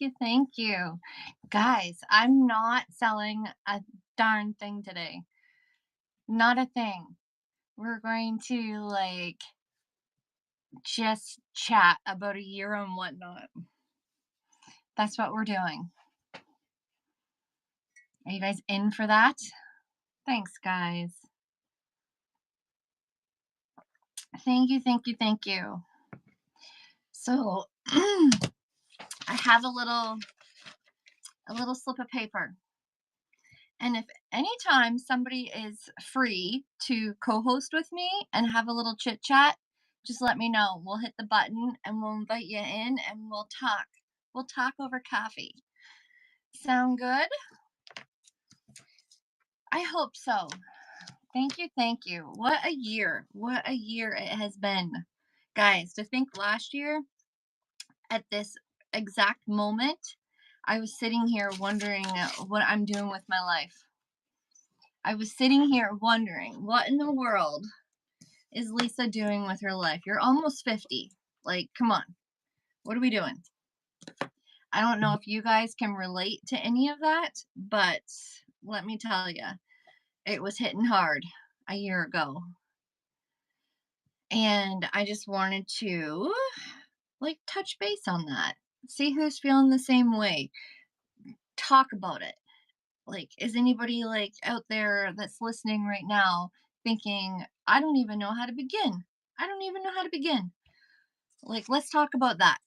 you. Thank you. Guys, I'm not selling a darn thing today. Not a thing. We're going to just chat about a year and whatnot. That's what we're doing. Are you guys in for that? Thanks, guys. Thank you, thank you, thank you. So I have a little slip of paper. And if anytime somebody is free to co-host with me and have a little chit chat, just let me know. We'll hit the button and we'll invite you in and we'll talk. We'll talk over coffee. Sound good? I hope so. Thank you, thank you. What a year. What a year it has been. Guys, to think last year at this exact moment, I was sitting here wondering what I'm doing with my life. I was sitting here wondering what in the world is Lisa doing with her life? You're almost 50. Like, come on. What are we doing? I don't know if you guys can relate to any of that, but let me tell you, it was hitting hard a year ago. And I just wanted to touch base on that. See who's feeling the same way. Talk about it. Is anybody out there that's listening right now thinking, I don't even know how to begin? I don't even know how to begin. Let's talk about that.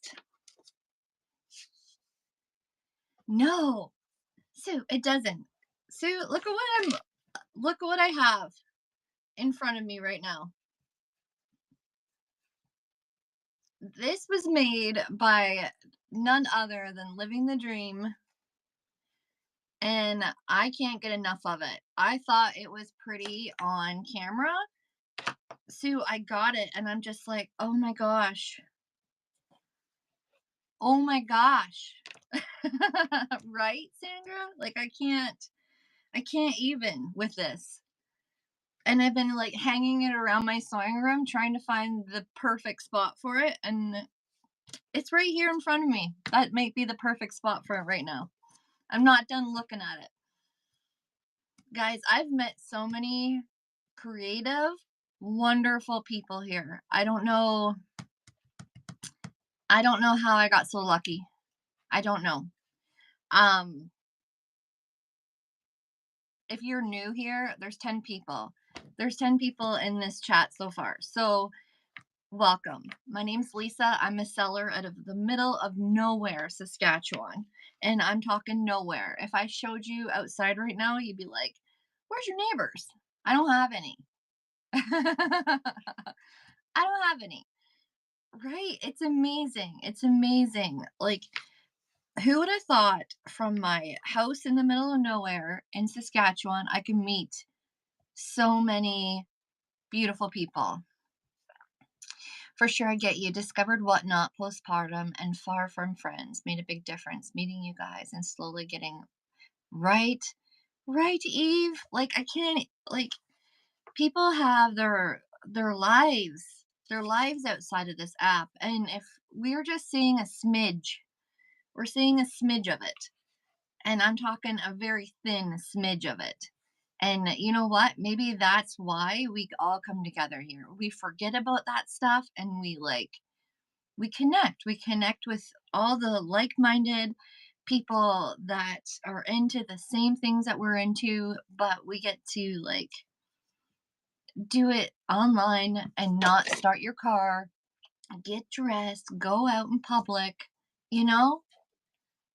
No, Sue, it doesn't. Sue, look at what I have in front of me right now. This was made by none other than Living the Dream, and I can't get enough of it. I thought it was pretty on camera. Sue, I got it and I'm just like, "Oh my gosh. Oh my gosh." Right, Sandra? I can't even with this. And I've been hanging it around my sewing room trying to find the perfect spot for it, and it's right here in front of me. That might be the perfect spot for it right now. I'm not done looking at it. Guys, I've met so many creative, wonderful people here. I don't know how I got so lucky. I don't know. Um if you're new here, there's 10 people. There's 10 people in this chat so far. So welcome. My name's Lisa. I'm a seller out of the middle of nowhere, Saskatchewan. And I'm talking nowhere. If I showed you outside right now, you'd be like, where's your neighbors? I don't have any. I don't have any. Right? It's amazing. It's amazing. Who would have thought from my house in the middle of nowhere in Saskatchewan, I could meet so many beautiful people? For sure, I get you. Discovered Whatnot, postpartum, and Far From Friends made a big difference. Meeting you guys and slowly getting right, right, Eve. I can't people have their lives outside of this app, and if we're just seeing a smidge, we're seeing a smidge of it, and I'm talking a very thin smidge of it. And you know what? Maybe that's why we all come together here. We forget about that stuff and we connect with all the like-minded people that are into the same things that we're into, but we get to do it online and not start your car, get dressed, go out in public, you know?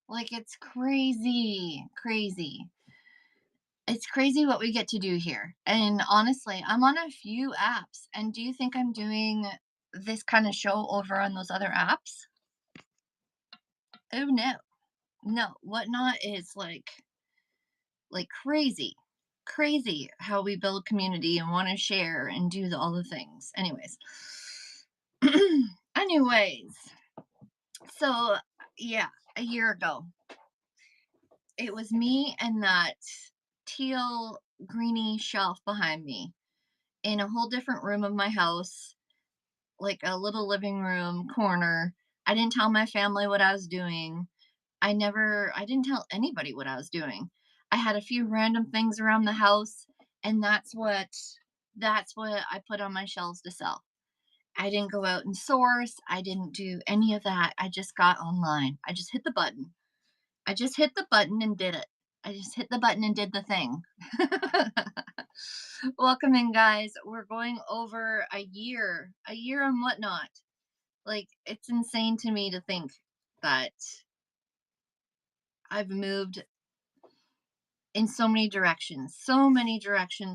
It's crazy, crazy. It's crazy what we get to do here. And honestly, I'm on a few apps, and do you think I'm doing this kind of show over on those other apps? Oh no. No, Whatnot is crazy. Crazy how we build community and want to share and do all the things. Anyways. Anyways. So, yeah, a year ago, it was me and that teal greeny shelf behind me in a whole different room of my house, like a little living room corner. I didn't tell my family what I was doing. I didn't tell anybody what I was doing. I had a few random things around the house, and that's what I put on my shelves to sell. I didn't go out and source. I didn't do any of that. I just got online. I just hit the button. I just hit the button and did it. I just hit the button and did the thing. Welcome in, guys. We're going over a year and whatnot. Like, it's insane to me to think that I've moved in so many directions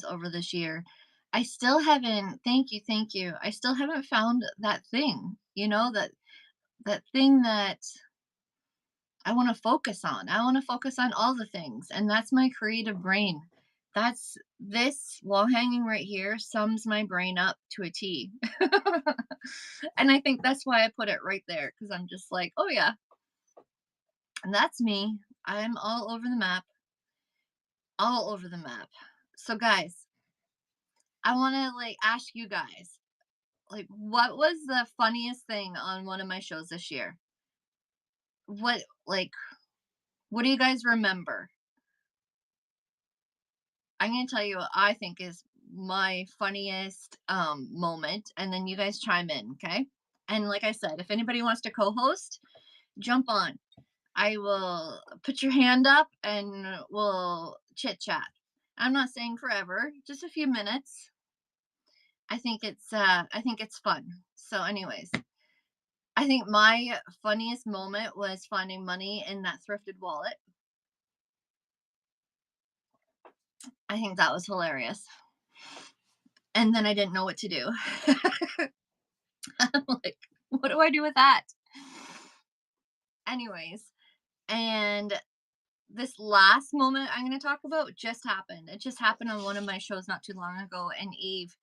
over this year. I still haven't, thank you. I still haven't found that thing, that thing that I want to focus on. I want to focus on all the things, and that's my creative brain. That's this wall hanging right here sums my brain up to a T. And I think that's why I put it right there because I'm just like, oh yeah, and that's me. I'm all over the map, all over the map. So, guys, I want to like ask you guys, like, what was the funniest thing on one of my shows this year? What, like, what do you guys remember? I'm gonna tell you what I think is my funniest moment, and then you guys chime in, okay? And like I said, if anybody wants to co-host, jump on. I will put your hand up and we'll chit chat. I'm not saying forever, just a few minutes. I think it's fun. So anyways, I think my funniest moment was finding money in that thrifted wallet. I think that was hilarious. And then I didn't know what to do. I'm like, what do I do with that? Anyways, and this last moment I'm going to talk about just happened. It just happened on one of my shows not too long ago. And Eve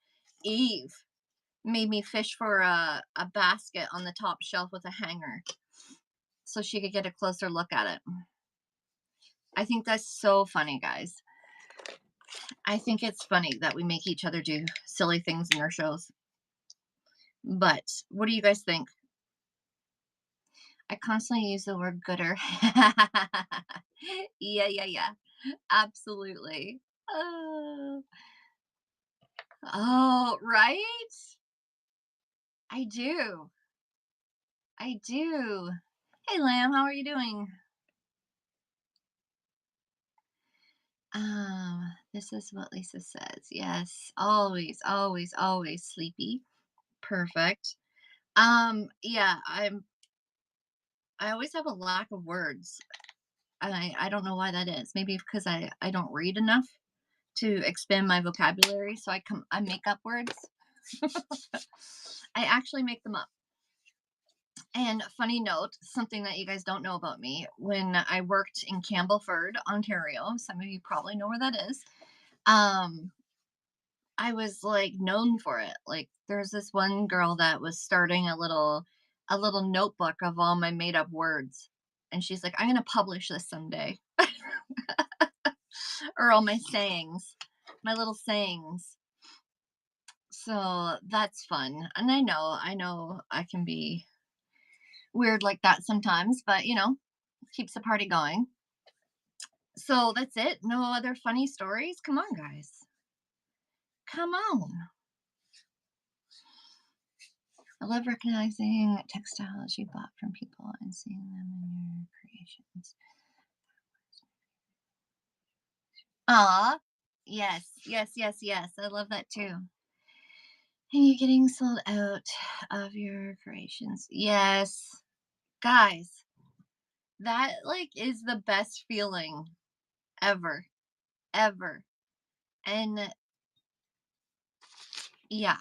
made me fish for a basket on the top shelf with a hanger so she could get a closer look at it. I think that's so funny, guys. I think it's funny that we make each other do silly things in our shows. But what do you guys think? I constantly use the word gooder. Yeah, yeah, yeah. Absolutely. Oh, oh, right? I do. I do. Hey, Lamb, how are you doing? This is what Lisa says. Yes, always, always, always sleepy. Perfect. Yeah, I always have a lack of words. And I don't know why that is. Maybe because I don't read enough to expand my vocabulary, so I make up words. I actually make them up. And funny note, something that you guys don't know about me, when I worked in Campbellford, Ontario, some of you probably know where that is. Um, I was like known for it. Like there's this one girl that was starting a little notebook of all my made up words. And she's like, I'm gonna publish this someday. Or all my sayings, my little sayings. So that's fun. And I know I can be weird like that sometimes, but keeps the party going. So that's it. No other funny stories? Come on, guys. Come on. I love recognizing textiles you bought from people and seeing them in your creations. Ah, yes, yes, yes, yes. I love that too. And you're getting sold out of your creations. Yes. Guys, that like is the best feeling ever, ever. And yeah,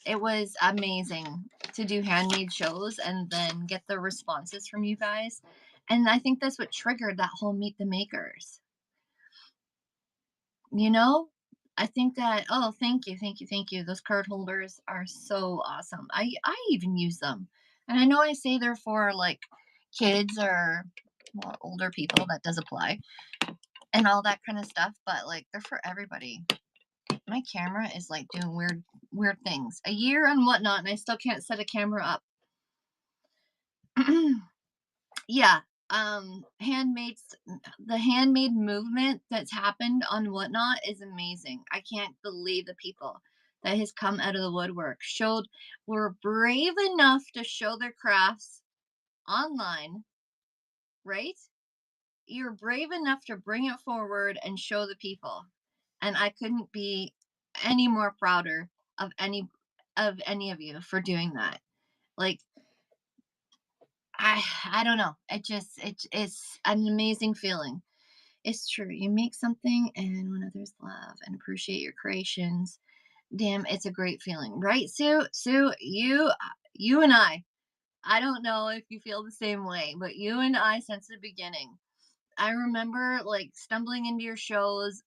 it was amazing to do handmade shows and then get the responses from you guys. And I think that's what triggered that whole Meet the Makers. You know, I think that, oh, thank you, thank you, thank you. Those card holders are so awesome. I even use them. And I know I say they're for like kids or well, older people, that does apply, and all that kind of stuff, but like they're for everybody. My camera is like doing weird things. A year and whatnot, and I still can't set a camera up. Yeah, handmaids the handmade movement that's happened on Whatnot is amazing. I can't believe the people that has come out of the woodwork showed were brave enough to show their crafts online, right? You're brave enough to bring it forward and show the people. And I couldn't be any more prouder of any of you for doing that. Like I don't know. It's an amazing feeling. It's true. You make something and when others love and appreciate your creations, damn, it's a great feeling. Right, Sue? Sue, you and I don't know if you feel the same way, but you and I since the beginning. I remember like stumbling into your shows,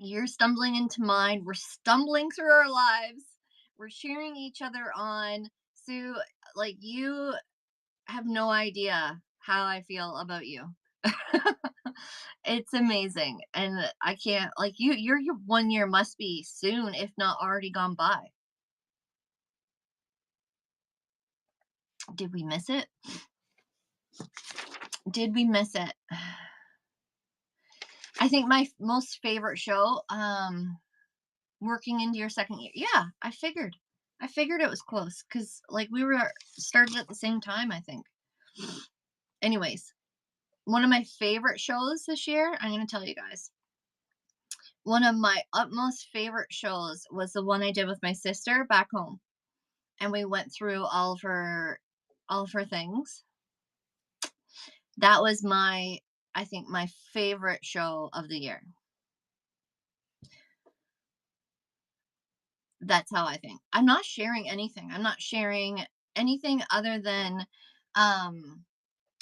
you're stumbling into mine, we're stumbling through our lives, we're cheering each other on. Sue, like you have no idea how I feel about you. It's amazing. And I can't like your 1 year must be soon, if not already gone by. Did we miss it? Did we miss it? I think my most favorite show, working into your second year. Yeah, I figured. I figured it was close because like we were started at the same time, I think. Anyways, one of my favorite shows this year, I'm gonna tell you guys. One of my utmost favorite shows was the one I did with my sister back home. And we went through all of her things. That was my I think my favorite show of the year. That's how I think. I'm not sharing anything. I'm not sharing anything other than um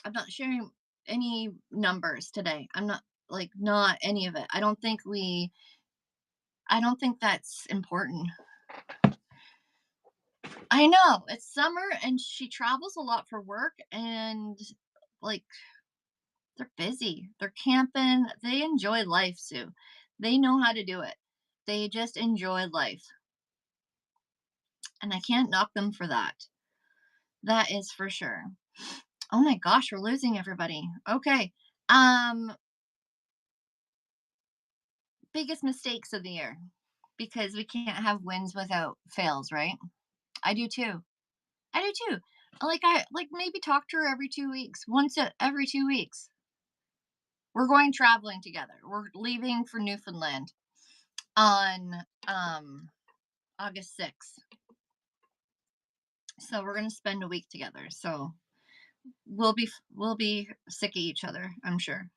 I'm not sharing any numbers today. I'm not like not any of it. I don't think that's important. I know. It's summer and she travels a lot for work and like they're busy. They're camping. They enjoy life, Sue. They know how to do it. They just enjoy life. And I can't knock them for that. That is for sure. Oh my gosh, we're losing everybody. Okay. Um Biggest mistakes of the year because we can't have wins without fails, right? I do too. I do too. I like maybe talk to her every 2 weeks. Every 2 weeks. We're going traveling together. We're leaving for Newfoundland on August 6th. So we're going to spend a week together. So we'll be sick of each other, I'm sure.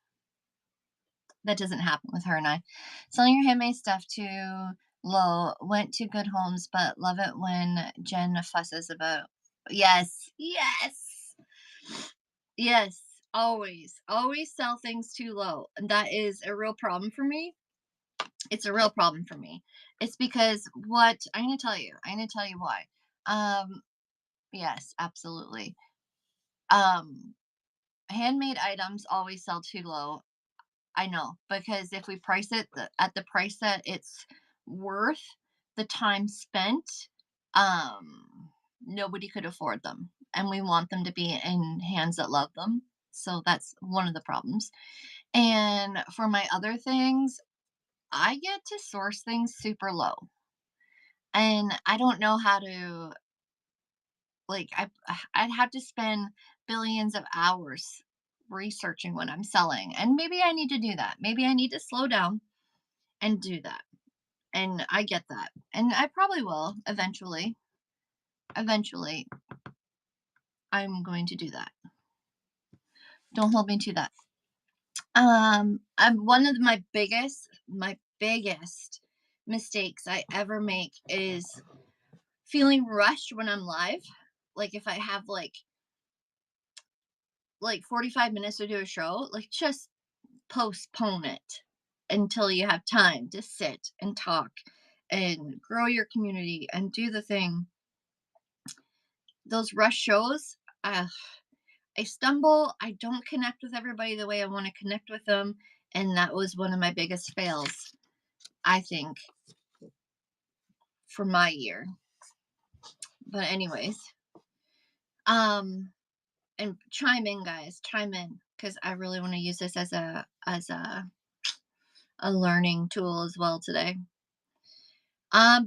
That doesn't happen with her and I. Selling your handmade stuff too low. Went to good homes, but love it when Jen fusses about. Yes, yes, yes. Always, always sell things too low. And that is a real problem for me. It's a real problem for me. It's because what I'm going to tell you. I'm going to tell you why. Um, yes, absolutely. Um, Handmade items always sell too low. I know, because if we price it at the price that it's worth, the time spent, nobody could afford them. And we want them to be in hands that love them. So that's one of the problems. And for my other things, I get to source things super low. And I don't know how to like I'd have to spend billions of hours researching what I'm selling. And maybe I need to do that. Maybe I need to slow down and do that. And I get that. And I probably will eventually. Eventually, I'm going to do that. Don't hold me to that. I'm one of my biggest mistakes I ever make is feeling rushed when I'm live. Like if I have like 45 minutes to do a show, like just postpone it until you have time to sit and talk and grow your community and do the thing. Those rush shows, I stumble, I don't connect with everybody the way I want to connect with them, and that was one of my biggest fails, I think, for my year. But anyways, um and chime in guys, chime in. because I really want to use this as a learning tool as well today.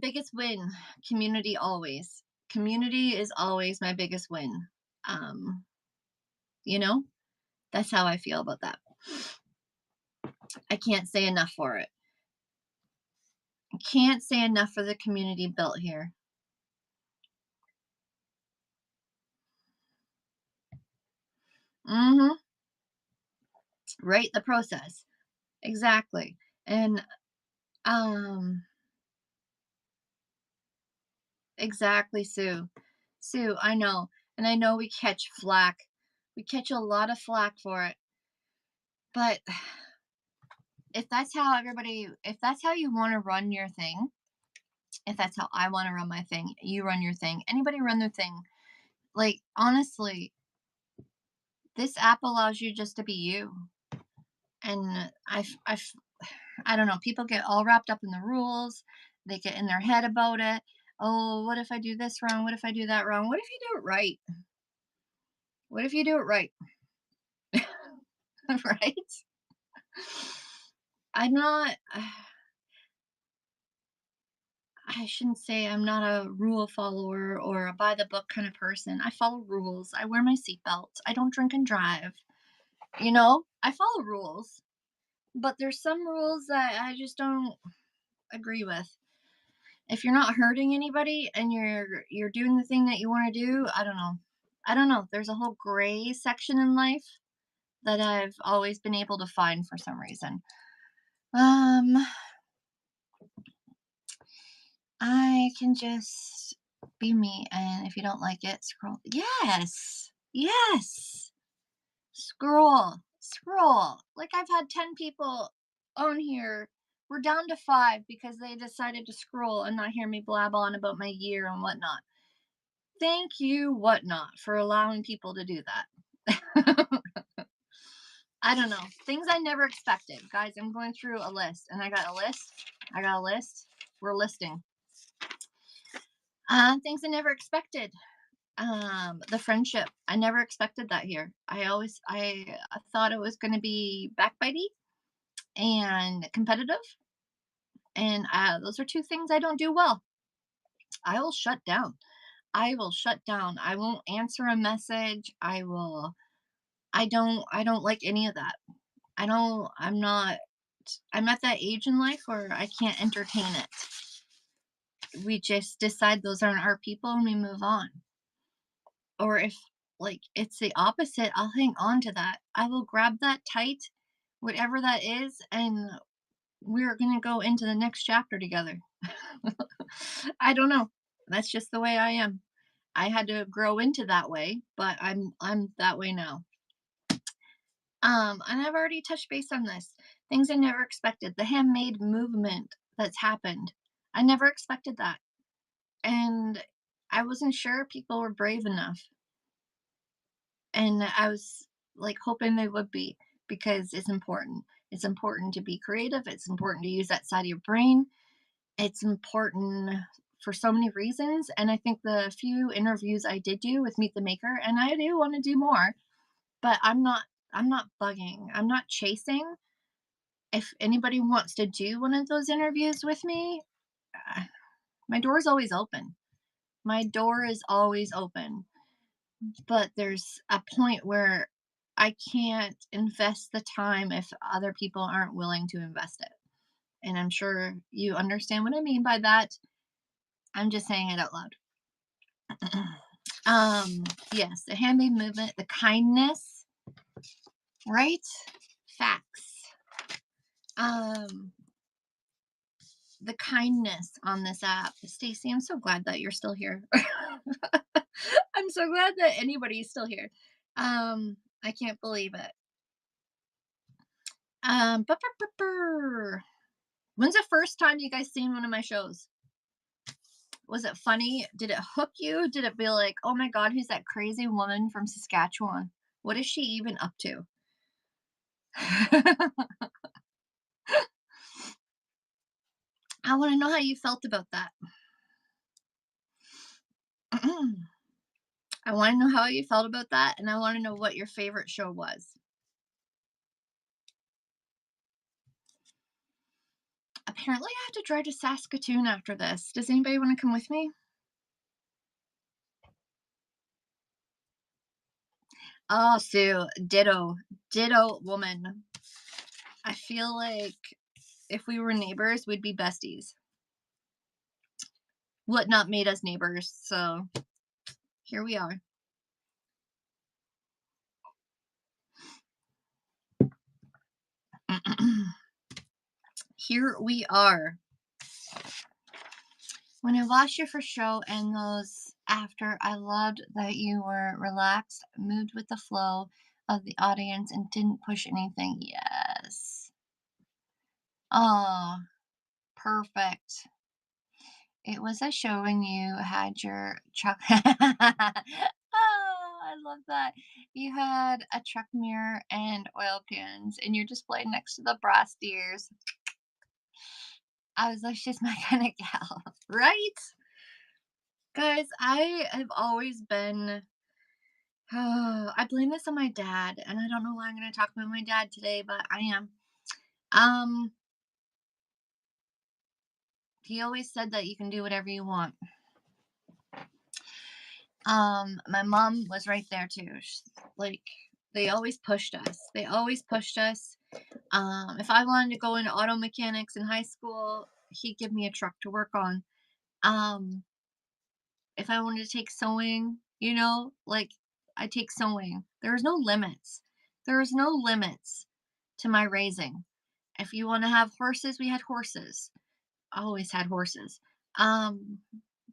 Biggest win, community always. Community is always my biggest win. Um, you know, that's how I feel about that. I can't say enough for it. I can't say enough for the community built here. Mhm. Right, the process. Exactly. And um exactly, Sue. Sue, I know. And I know we catch flack. We catch a lot of flack for it. But if that's how you want to run your thing, if that's how I want to run my thing, you run your thing. Anybody run their thing. Like honestly, this app allows you just to be you. And I don't know, people get all wrapped up in the rules. They get in their head about it. Oh, what if I do this wrong? What if I do that wrong? What if you do it right? What if you do it right? Right? I'm not I shouldn't say I'm not a rule follower or a by the book kind of person. I follow rules. I wear my seatbelt. I don't drink and drive. I follow rules, but there's some rules that I just don't agree with. If you're not hurting anybody and you're doing the thing that you want to do, I don't know. I don't know. There's a whole gray section in life that I've always been able to find for some reason. Um, I can just be me, and if you don't like it, scroll. Yes, yes, scroll, scroll. Like I've had 10 people on here. We're down to 5 because they decided to scroll and not hear me blab on about my year and whatnot. Thank you, whatnot, for allowing people to do that. I don't know. Things I never expected. Guys, I'm going through a list and I got a list. I got a list. We're listing. Things I never expected. The friendship. I never expected that here. I thought it was gonna be backbitey and competitive. And those are two things I don't do well. I will shut down. I will shut down. I won't answer a message. I don't like any of that. I'm at that age in life where I can't entertain it. We just decide those aren't our people and we move on. Or if like it's the opposite, I'll hang on to that. I will grab that tight, whatever that is, and we're going to go into the next chapter together. I don't know. That's just the way I am. I had to grow into that way, but I'm that way now. And I've already touched base on this. Things I never expected. The handmade movement that's happened. I never expected that. And I wasn't sure people were brave enough. And I was like hoping they would be because it's important. It's important to be creative. It's important to use that side of your brain. It's important for so many reasons. And I think the few interviews I did do with Meet the Maker, and I do want to do more, but I'm not bugging. I'm not chasing. If anybody wants to do one of those interviews with me, uh, my door is always open. My door is always open. But there's a point where I can't invest the time if other people aren't willing to invest it. And I'm sure you understand what I mean by that. I'm just saying it out loud. Yes, the handmade movement, the kindness, right? Facts. Um, the kindness on this app. Stacy, I'm so glad that you're still here. I'm so glad that anybody's still here. I can't believe it. Burr, burr, burr, burr. When's the first time you guys seen one of my shows? Was it funny? Did it hook you? Did it be like, oh my god, who's that crazy woman from Saskatchewan? What is she even up to? I want to know how you felt about that. I want to know how you felt about that, and I want to know what your favorite show was. Apparently, I have to drive to Saskatoon after this. Does anybody want to come with me? Oh, Sue, ditto, ditto woman. I feel like if we were neighbors, we'd be besties. What not made us neighbors, so here we are. Here we are. When I watched your first show and those after, I loved that you were relaxed, moved with the flow of the audience, and didn't push anything. Yes. Oh, perfect. It was a show when you had your truck. Oh, I love that. You had a truck mirror and oil cans, and you're just playing next to the brass deers. I was like, she's my kind of gal, right? Guys, I have always been. I blame this on my dad, and I don't know why I'm going to talk about my dad today, but I am. Um, he always said that you can do whatever you want. My mom was right there too. Like, they always pushed us. They always pushed us. If I wanted to go into auto mechanics in high school, he'd give me a truck to work on. Um, if I wanted to take sewing, like, I take sewing. There was no limits. There was no limits to my raising. If you want to have horses, we had horses. I always had horses. Um,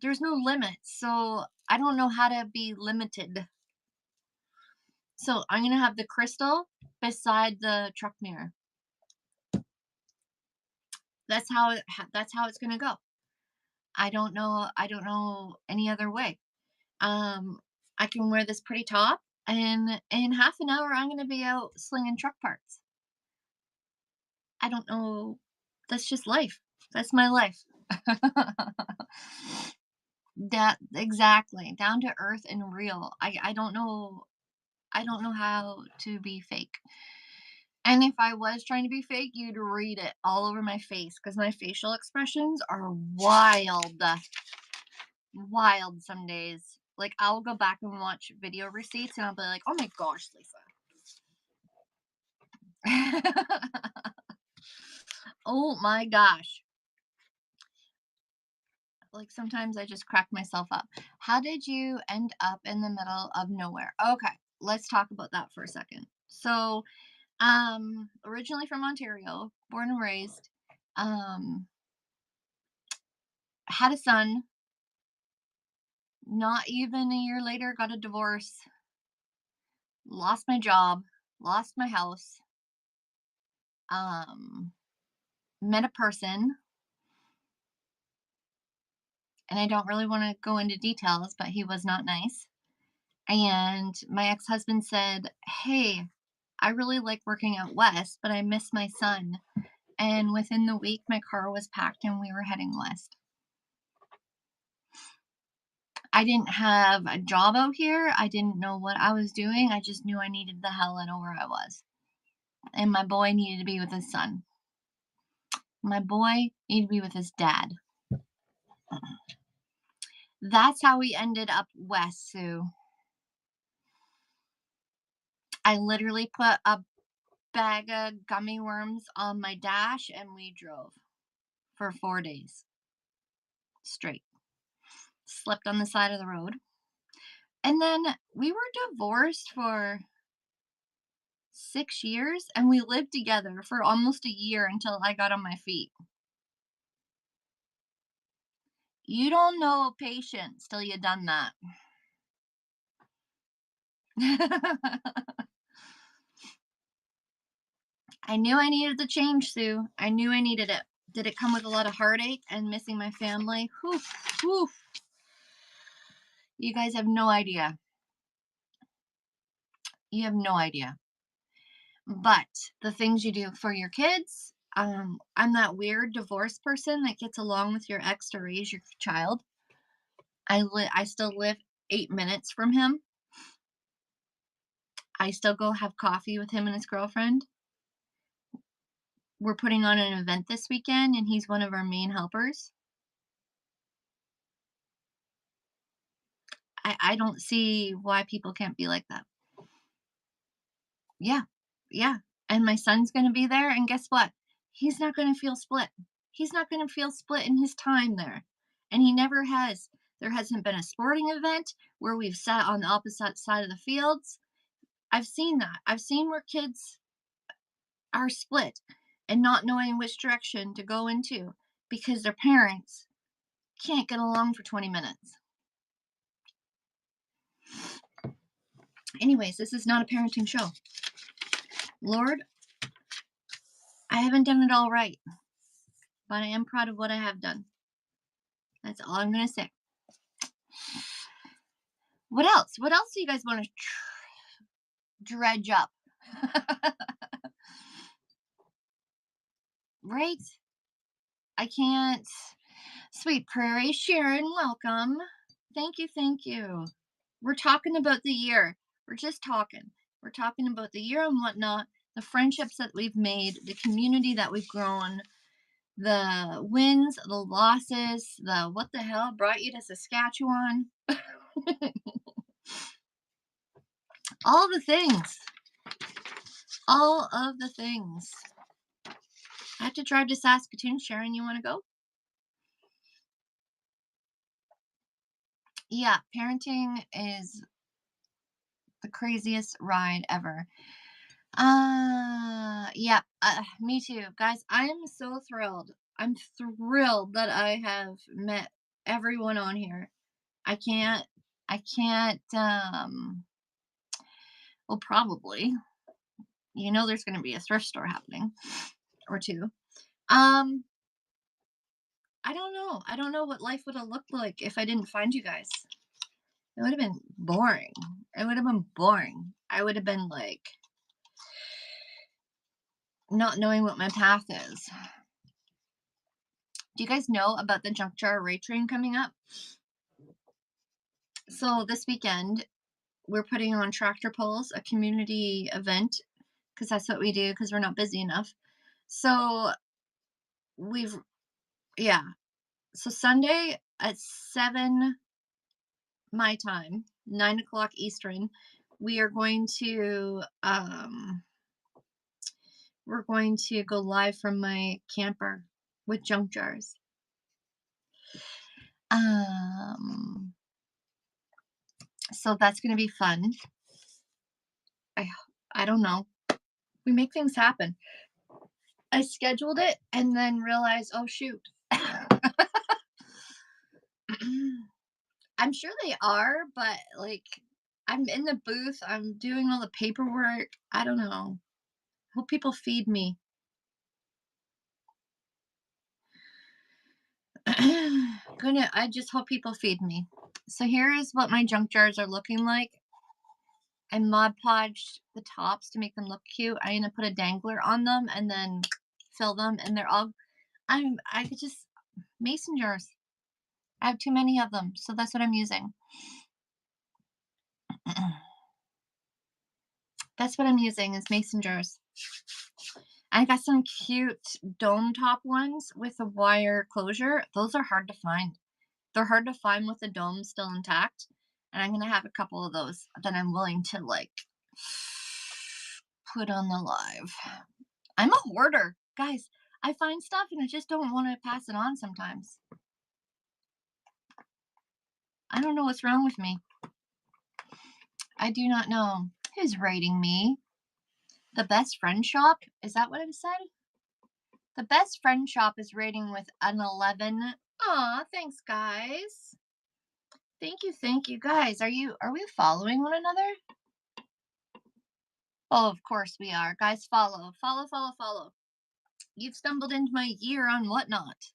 there's no limits. So I don't know how to be limited. So I'm gonna have the crystal beside the truck mirror. That's how it's gonna go. I don't know any other way. Um, I can wear this pretty top, and in half an hour, I'm gonna be out slinging truck parts. I don't know. That's just life. That's my life. That exactly, down to earth and real. I don't know how to be fake. And if I was trying to be fake, you'd read it all over my face because my facial expressions are wild. Wild some days. Like, I'll go back and watch video receipts and I'll be like, oh my gosh, Lisa. Oh my gosh. Like, sometimes I just crack myself up. How did you end up in the middle of nowhere? Okay, let's talk about that for a second. So, originally from Ontario, born and raised, um, had a son. Not even a year later, got a divorce, lost my job, lost my house, um, met a person, and I don't really want to go into details, but he was not nice. And my ex husband said, hey, I really like working out west, but I miss my son. And within the week, my car was packed and we were heading west. I didn't have a job out here. I didn't know what I was doing. I just knew I needed the hell out of where I was. And my boy needed to be with his son. My boy needed to be with his dad. That's how we ended up west, Sue. I literally put a bag of gummy worms on my dash and we drove for 4 days straight. Slept on the side of the road. And then we were divorced for 6 years and we lived together for almost a year until I got on my feet. You don't know patience till you done that. I knew I needed the change, Sue. I knew I needed it. Did it come with a lot of heartache and missing my family? Whew, whew. You guys have no idea. You have no idea. But the things you do for your kids, I'm that weird divorced person that gets along with your ex to raise your child. I still live 8 minutes from him. I still go have coffee with him and his girlfriend. we're putting on an event this weekend, and he's one of our main helpers. I don't see why people can't be like that. Yeah, yeah, and my son's gonna be there, and guess what? He's not gonna feel split. He's not gonna feel split in his time there, and he never has. There hasn't been a sporting event where we've sat on the opposite side of the fields. I've seen that. I've seen where kids are split and not knowing which direction to go into because their parents can't get along for 20 minutes. Anyways, this is not a parenting show. Lord, I haven't done it all right, but I am proud of what I have done. That's all I'm going to say. What else? What else do you guys want to dredge up? Right? I can't. Sweet Prairie Sharon, welcome. Thank you, thank you. We're talking about the year. We're just talking. We're talking about the year and whatnot, the friendships that we've made, the community that we've grown, the wins, the losses, the what the hell brought you to Saskatchewan. All the things. All of the things. I have to drive to Saskatoon. Sharon, you want to go? Yeah, parenting is the craziest ride ever. Yeah, me too. Guys, I'm so thrilled. I'm thrilled that I have met everyone on here. I can't, I can't, well, probably, there's going to be a thrift store happening or two. Um, I don't know. I don't know what life would have looked like if I didn't find you guys. It would have been boring. It would have been boring. I would have been like not knowing what my path is. Do you guys know about the Junk Jar Raid Train coming up? So this weekend, we're putting on Tractor Pulls, a community event, because that's what we do because we're not busy enough. So we've, yeah. So Sunday at 7 my time, 9 o'clock Eastern, we are going to go live from my camper with junk jars. So that's gonna be fun. I don't know. We make things happen. I scheduled it and then realized, oh shoot. I'm sure they are, but like I'm in the booth, I'm doing all the paperwork. I don't know. Hope people feed me. I just hope people feed me. So here is what my junk jars are looking like. I Mod Podged the tops to make them look cute. I'm gonna put a dangler on them and then fill them, and they're all. I could just mason jars. I have too many of them, so that's what I'm using. That's what I'm using is mason jars. I got some cute dome top ones with a wire closure. Those are hard to find. They're hard to find with the dome still intact. And I'm gonna have a couple of those that I'm willing to like put on the live. I'm a hoarder. Guys, I find stuff and I just don't want to pass it on sometimes. I don't know what's wrong with me. I do not know. Who's rating me? The Best Friend Shop? Is that what it said? The Best Friend Shop is rating with an 11. Aw, thanks, guys. Thank you, guys. Are we following one another? Oh, of course we are. Guys, follow. Follow. You've stumbled into my year on Whatnot.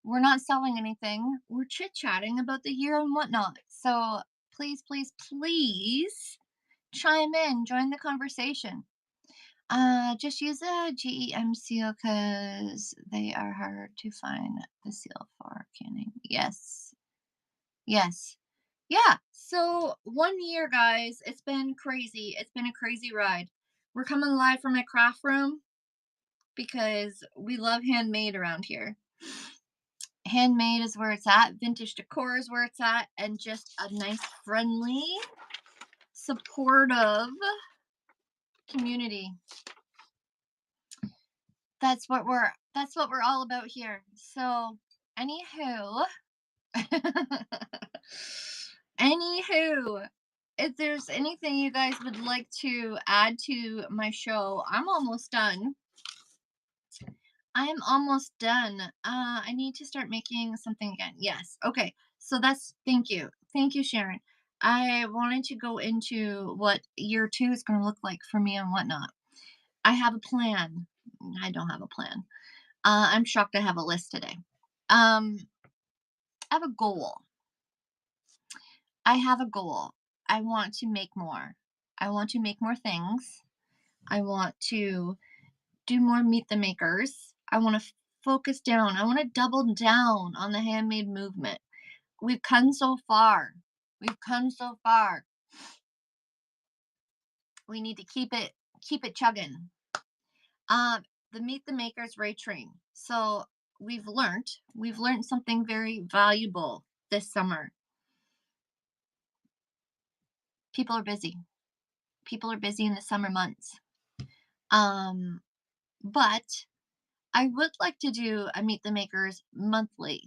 We're not selling anything. We're chit-chatting about the year on Whatnot. So please, please, please chime in. Join the conversation. Just use a GEM seal because they are hard to find the seal for canning. Yes. Yes. Yeah. So 1 year, guys. It's been crazy. It's been a crazy ride. We're coming live from my craft room. because we love handmade around here. Handmade is where it's at, vintage decor is where it's at, and just a nice, friendly, supportive community. That's what we're all about here. So, anywho, anywho, if there's anything you guys would like to add to my show, I'm almost done. I am almost done. I need to start making something again. Yes. Okay. So thank you. Thank you, Sharon. I wanted to go into what year two is going to look like for me and whatnot. I have a plan. I don't have a plan. I'm shocked I have a list today. I have a goal. I have a goal. I want to make more. I want to make more things. I want to do more Meet the Makers. I want to focus down. I want to double down on the handmade movement. We've come so far. We've come so far. We need to keep it chugging. The Meet the Makers Ray Train. So we've learned something very valuable this summer. People are busy. People are busy in the summer months. Um, but I would like to do a Meet the Makers monthly.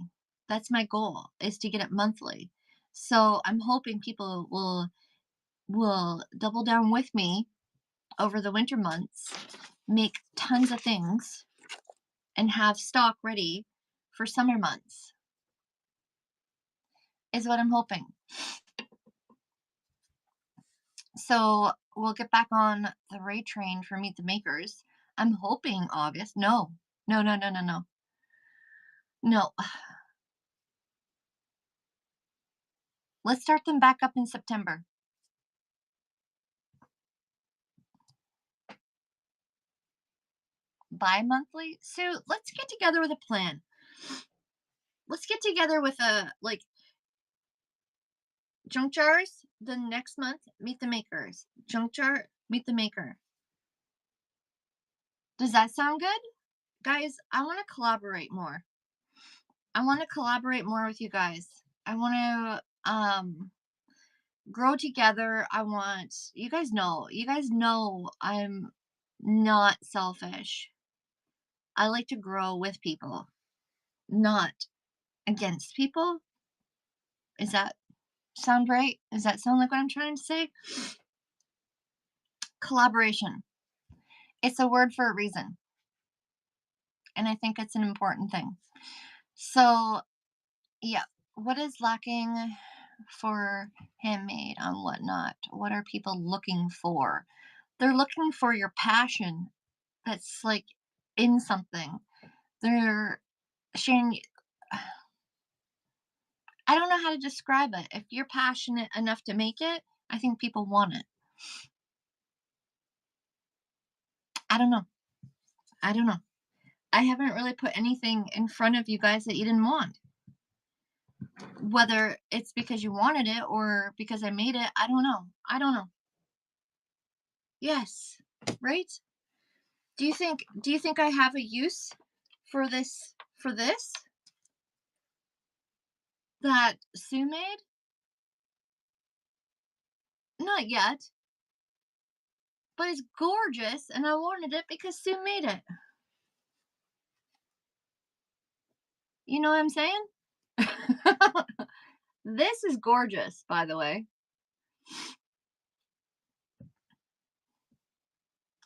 That's my goal, is to get it monthly. So I'm hoping people will double down with me over the winter months, make tons of things, and have stock ready for summer months. Is what I'm hoping. So we'll get back on the Ray train for Meet the Makers. I'm hoping August. No. No, no, no, no, no. No. Let's start them back up in September. Bi-monthly? So let's get together with a plan. Let's get together with a like junk jars. The next month, Meet the Makers. Junk jar, Meet the Maker. Does that sound good? Guys, I want to collaborate more. I want to collaborate more with you guys. I want to grow together. I want you guys know I'm not selfish. I like to grow with people, not against people. Is that sound right? Does that sound like what I'm trying to say? Collaboration. It's a word for a reason, and I think it's an important thing. So, yeah, what is lacking for handmade on whatnot? What are people looking for? They're looking for your passion that's like in something. They're sharing. I don't know how to describe it. If you're passionate enough to make it, I think people want it. I don't know. I don't know. I haven't really put anything in front of you guys that you didn't want. Whether it's because you wanted it or because I made it, I don't know. I don't know. Yes. Right? Do you think I have a use for this that Sue made? Not yet, but it's gorgeous and I wanted it because Sue made it. You know what I'm saying? This is gorgeous, by the way.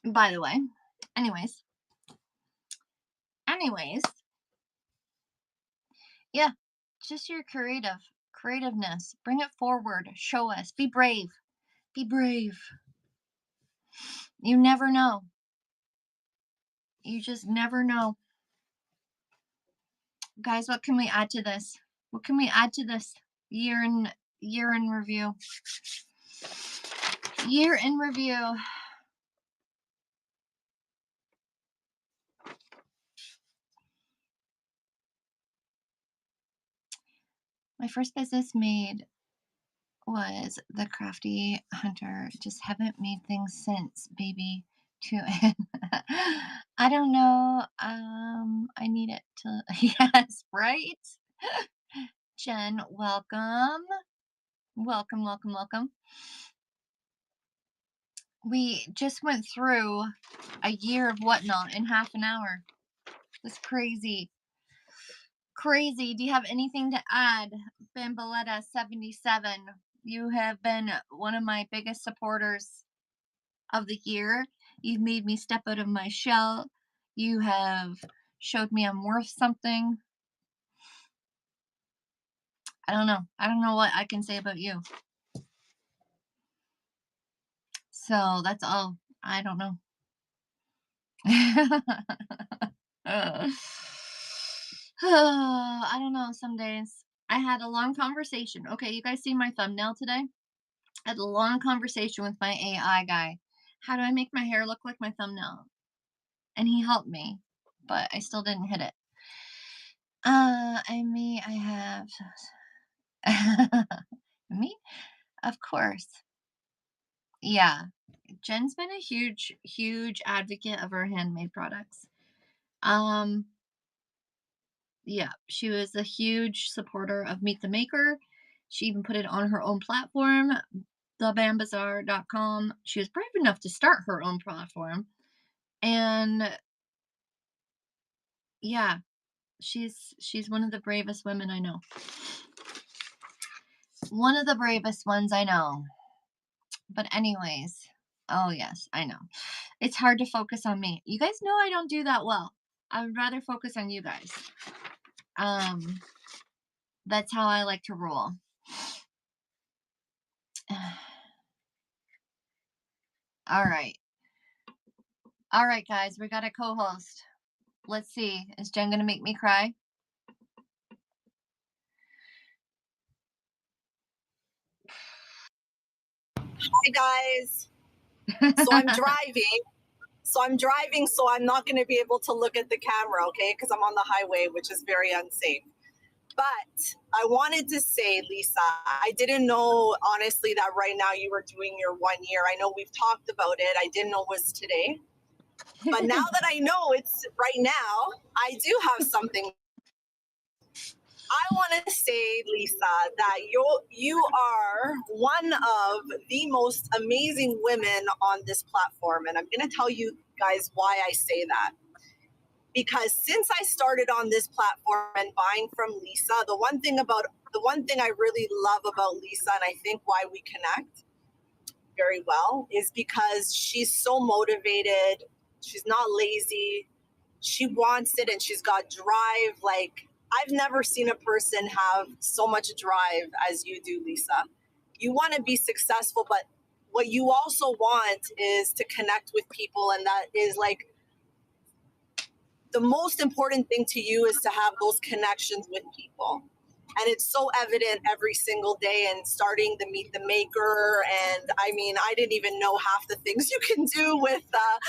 By the way. Anyways. Anyways. Yeah. Just your creativeness. Bring it forward. Show us. Be brave. Be brave. You never know. You just never know. Guys, what can we add to this? What can we add to this year in review? Year in review. My first business made was the Crafty Hunter. Just haven't made things since, baby. To I don't know. I need it to yes, right? Jen, welcome. Welcome, welcome, welcome. We just went through a year of whatnot in half an hour. That's crazy. Crazy. Do you have anything to add? Bamboletta 77. You have been one of my biggest supporters of the year. You've made me step out of my shell. You have showed me I'm worth something. I don't know. I don't know what I can say about you. So that's all. I don't know. I don't know. Some days I had a long conversation. Okay, you guys see my thumbnail today? I had a long conversation with my AI guy. How do I make my hair look like my thumbnail? And he helped me, but I still didn't hit it. I have me? Of course. Yeah. Jen's been a huge, huge advocate of our handmade products. Um, yeah, she was a huge supporter of Meet the Maker. She even put it on her own platform, thebambazaar.com. She was brave enough to start her own platform. And yeah, she's one of the bravest women I know. One of the bravest ones I know. But anyways, oh yes, I know. It's hard to focus on me. You guys know I don't do that well. I would rather focus on you guys. Um, that's how I like to roll. All right. All right, guys, we got a co-host. Let's see. Is Jen gonna make me cry? Hi guys. So I'm driving. So I'm not going to be able to look at the camera, okay? Because I'm on the highway, which is very unsafe. But I wanted to say, Lisa, I didn't know honestly that right now you were doing your 1 year. I know we've talked about it. I didn't know it was today. But now that I know it's right now, I do have something. I want to say, Lisa, that you are one of the most amazing women on this platform. And I'm going to tell you guys why I say that. Because since I started on this platform and buying from Lisa, the one thing I really love about Lisa, and I think why we connect very well, is because she's so motivated. She's not lazy. She wants it and she's got drive. Like, I've never seen a person have so much drive as you do, Lisa. You want to be successful, but what you also want is to connect with people. And that is like the most important thing to you, is to have those connections with people. And it's so evident every single day, and starting the Meet the Maker. And I mean, I didn't even know half the things you can do with a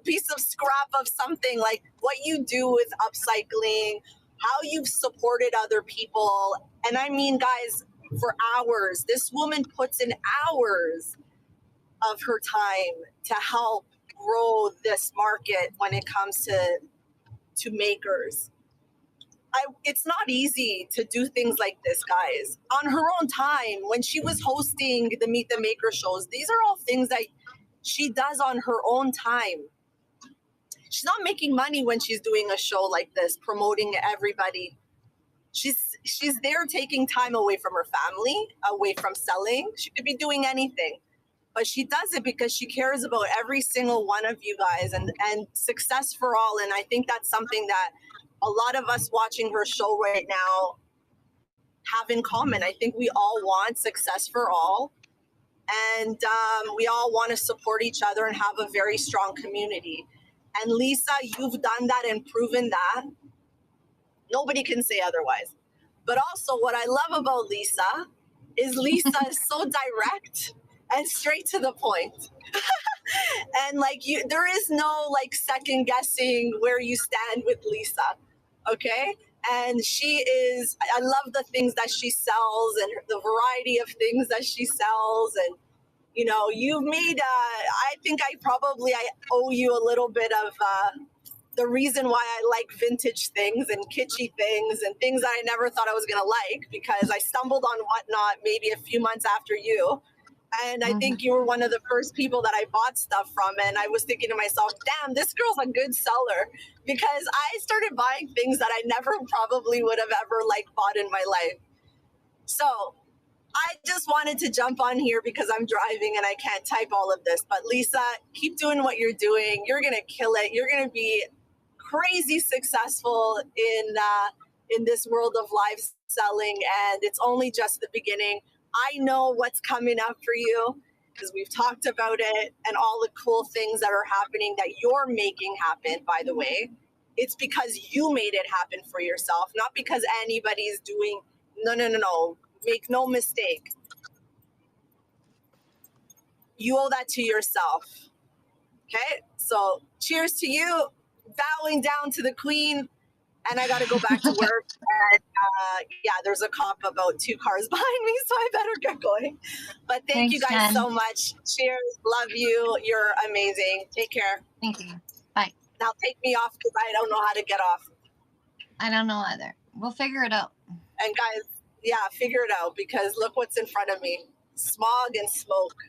piece of scrap of something, like what you do with upcycling, how you've supported other people. And I mean, guys, for hours, this woman puts in hours of her time to help grow this market when it comes to makers. It's not easy to do things like this, guys. On her own time, when she was hosting the Meet the Maker shows, these are all things that she does on her own time. She's not making money when she's doing a show like this, promoting everybody. She's there taking time away from her family, away from selling. She could be doing anything, but she does it because she cares about every single one of you guys, and success for all. And I think that's something that a lot of us watching her show right now have in common. I think we all want success for all, and we all want to support each other and have a very strong community. And Lisa, you've done that and proven that. Nobody can say otherwise. But also, what I love about Lisa is so direct and straight to the point. And like, there is no like second guessing where you stand with Lisa. Okay. And I love the things that she sells and the variety of things that she sells. And You know, you've made. I think I owe you a little bit of the reason why I like vintage things and kitschy things and things that I never thought I was gonna like, because I stumbled on Whatnot maybe a few months after you. And I Mhm. think you were one of the first people that I bought stuff from. And I was thinking to myself, damn, this girl's a good seller, because I started buying things that I never probably would have ever like bought in my life. So I just wanted to jump on here because I'm driving and I can't type all of this. But Lisa, keep doing what you're doing. You're gonna kill it. You're gonna be crazy successful in this world of live selling, and it's only just the beginning. I know what's coming up for you because we've talked about it, and all the cool things that are happening that you're making happen, by the way. It's because you made it happen for yourself, not because anybody's doing. No, no, no, no. Make no mistake. You owe that to yourself. Okay? So cheers to you, bowing down to the queen. And I got to go back to work. And yeah, there's a cop about 2 cars behind me, so I better get going. But thank you Thanks, guys Jen. so much. Cheers. Love you. You're amazing. Take care. Thank you. Bye. Now take me off because I don't know how to get off. I don't know either. We'll figure it out. And guys, yeah, figure it out because look what's in front of me. Smog and smoke.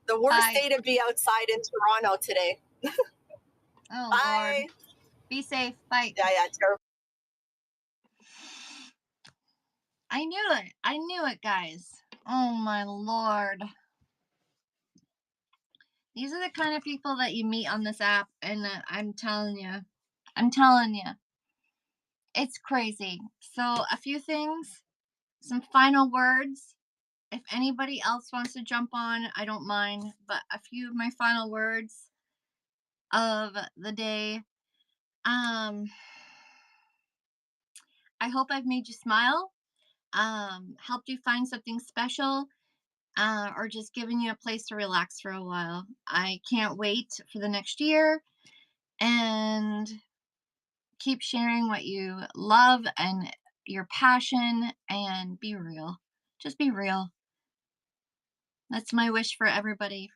The worst Bye. day to be outside in Toronto today. Oh, Bye. Lord. Be safe. Bye. Yeah, terrible. I knew it. I knew it, guys. Oh, my Lord. These are the kind of people that you meet on this app, and I'm telling you, it's crazy. So, a few things, some final words. If anybody else wants to jump on, I don't mind, but a few of my final words of the day. I hope I've made you smile, helped you find something special, or just given you a place to relax for a while. I can't wait for the next year, and keep sharing what you love and your passion, and be real. Just be real. That's my wish for everybody.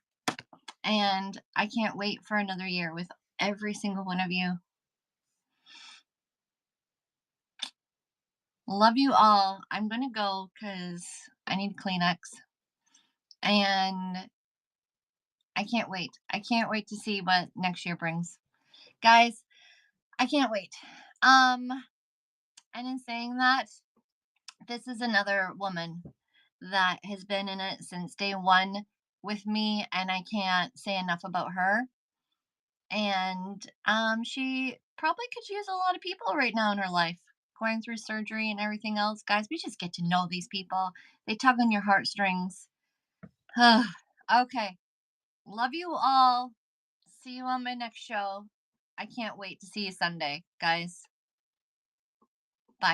And I can't wait for another year with every single one of you. Love you all. I'm going to go because I need Kleenex. And I can't wait. I can't wait to see what next year brings. Guys, I can't wait. And in saying that, this is another woman that has been in it since day one with me, and I can't say enough about her. And she probably could use a lot of people right now in her life, going through surgery and everything else. Guys, we just get to know these people. They tug on your heartstrings. Okay. Love you all. See you on my next show. I can't wait to see you Sunday, guys.